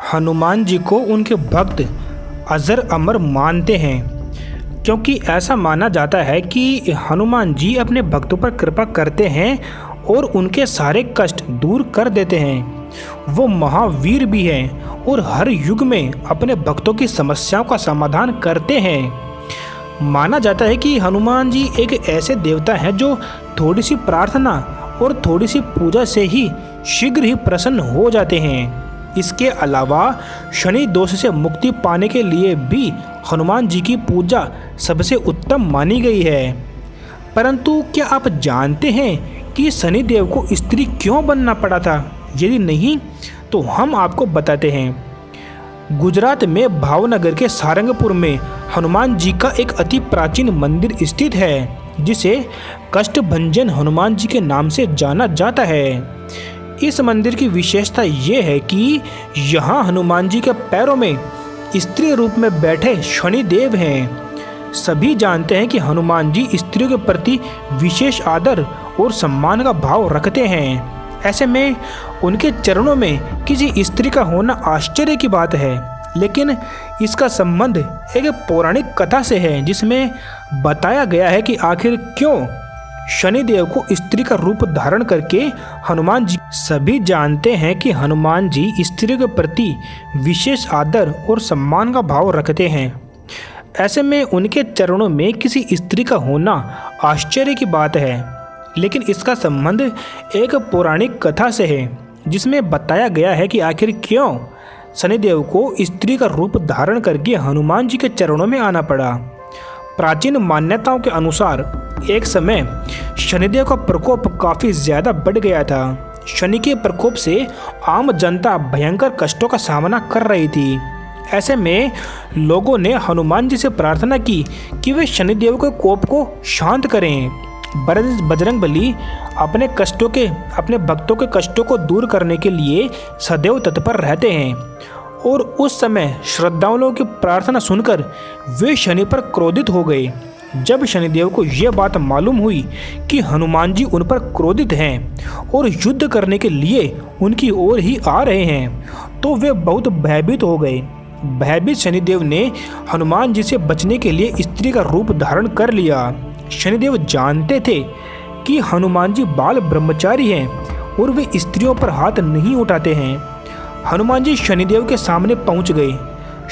हनुमान जी को उनके भक्त अजर अमर मानते हैं, क्योंकि ऐसा माना जाता है कि हनुमान जी अपने भक्तों पर कृपा करते हैं और उनके सारे कष्ट दूर कर देते हैं। वो महावीर भी हैं और हर युग में अपने भक्तों की समस्याओं का समाधान करते हैं। माना जाता है कि हनुमान जी एक ऐसे देवता हैं जो थोड़ी सी प्रार्थना और थोड़ी सी पूजा से ही शीघ्र ही प्रसन्न हो जाते हैं। इसके अलावा शनि दोष से मुक्ति पाने के लिए भी हनुमान जी की पूजा सबसे उत्तम मानी गई है। परंतु क्या आप जानते हैं कि शनि देव को स्त्री क्यों बनना पड़ा था? यदि नहीं तो हम आपको बताते हैं। गुजरात में भावनगर के सारंगपुर में हनुमान जी का एक अति प्राचीन मंदिर स्थित है, जिसे कष्टभंजन हनुमान जी के नाम से जाना जाता है। इस मंदिर की विशेषता ये है कि यहाँ हनुमान जी के पैरों में स्त्री रूप में बैठे शनि देव हैं। सभी जानते हैं कि हनुमान जी स्त्रियों के प्रति विशेष आदर और सम्मान का भाव रखते हैं। ऐसे में उनके चरणों में किसी स्त्री का होना आश्चर्य की बात है, लेकिन इसका संबंध एक पौराणिक कथा से है, जिसमें बताया गया है कि आखिर क्यों शनिदेव को स्त्री का रूप धारण करके हनुमान जी। सभी जानते हैं कि हनुमान जी स्त्री के प्रति विशेष आदर और सम्मान का भाव रखते हैं। ऐसे में उनके चरणों में किसी स्त्री का होना आश्चर्य की बात है, लेकिन इसका संबंध एक पौराणिक कथा से है, जिसमें बताया गया है कि आखिर क्यों शनिदेव को स्त्री का रूप धारण करके हनुमान जी के चरणों में आना पड़ा। प्राचीन मान्यताओं के अनुसार एक समय शनिदेव का प्रकोप काफ़ी ज़्यादा बढ़ गया था। शनि के प्रकोप से आम जनता भयंकर कष्टों का सामना कर रही थी। ऐसे में लोगों ने हनुमान जी से प्रार्थना की कि वे शनिदेव के कोप को शांत करें। बजरंगबली अपने भक्तों के कष्टों को दूर करने के लिए सदैव तत्पर रहते हैं, और उस समय श्रद्धालुओं की प्रार्थना सुनकर वे शनि पर क्रोधित हो गए। जब शनिदेव को यह बात मालूम हुई कि हनुमान जी उन पर क्रोधित हैं और युद्ध करने के लिए उनकी ओर ही आ रहे हैं, तो वे बहुत भयभीत हो गए। भयभीत शनिदेव ने हनुमान जी से बचने के लिए स्त्री का रूप धारण कर लिया। शनिदेव जानते थे कि हनुमान जी बाल ब्रह्मचारी हैं और वे स्त्रियों पर हाथ नहीं उठाते हैं। हनुमान जी शनिदेव के सामने पहुंच गए।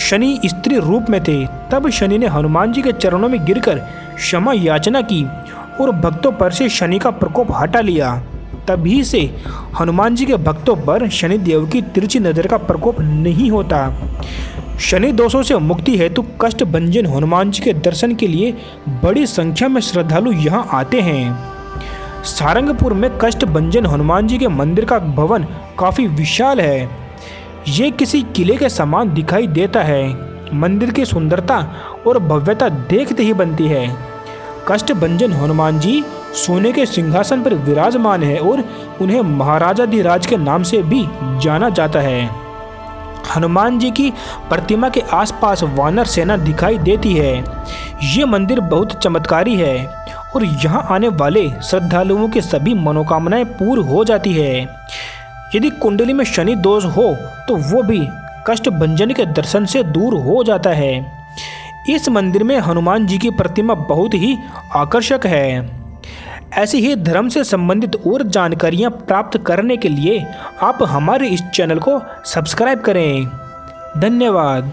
शनि स्त्री रूप में थे। तब शनि ने हनुमान जी के चरणों में गिरकर क्षमा याचना की और भक्तों पर से शनि का प्रकोप हटा लिया। तभी से हनुमान जी के भक्तों पर शनिदेव की तिरछी नज़र का प्रकोप नहीं होता। शनि दोषों से मुक्ति हेतु कष्टभंजन हनुमान जी के दर्शन के लिए बड़ी संख्या में श्रद्धालु यहाँ आते हैं। सारंगपुर में कष्टभंजन हनुमान जी के मंदिर का भवन काफ़ी विशाल है। ये किसी किले के समान दिखाई देता है। मंदिर की सुंदरता और भव्यता देखते ही बनती है। कष्टभंजन हनुमान जी सोने के सिंहासन पर विराजमान है और उन्हें महाराजाधिराज के नाम से भी जाना जाता है। हनुमान जी की प्रतिमा के आसपास वानर सेना दिखाई देती है। ये मंदिर बहुत चमत्कारी है और यहाँ आने वाले श्रद्धालुओं की सभी मनोकामनाएं पूर्ण हो जाती है। यदि कुंडली में शनि दोष हो तो वो भी कष्टभंजन के दर्शन से दूर हो जाता है। इस मंदिर में हनुमान जी की प्रतिमा बहुत ही आकर्षक है। ऐसी ही धर्म से संबंधित और जानकारियाँ प्राप्त करने के लिए आप हमारे इस चैनल को सब्सक्राइब करें। धन्यवाद।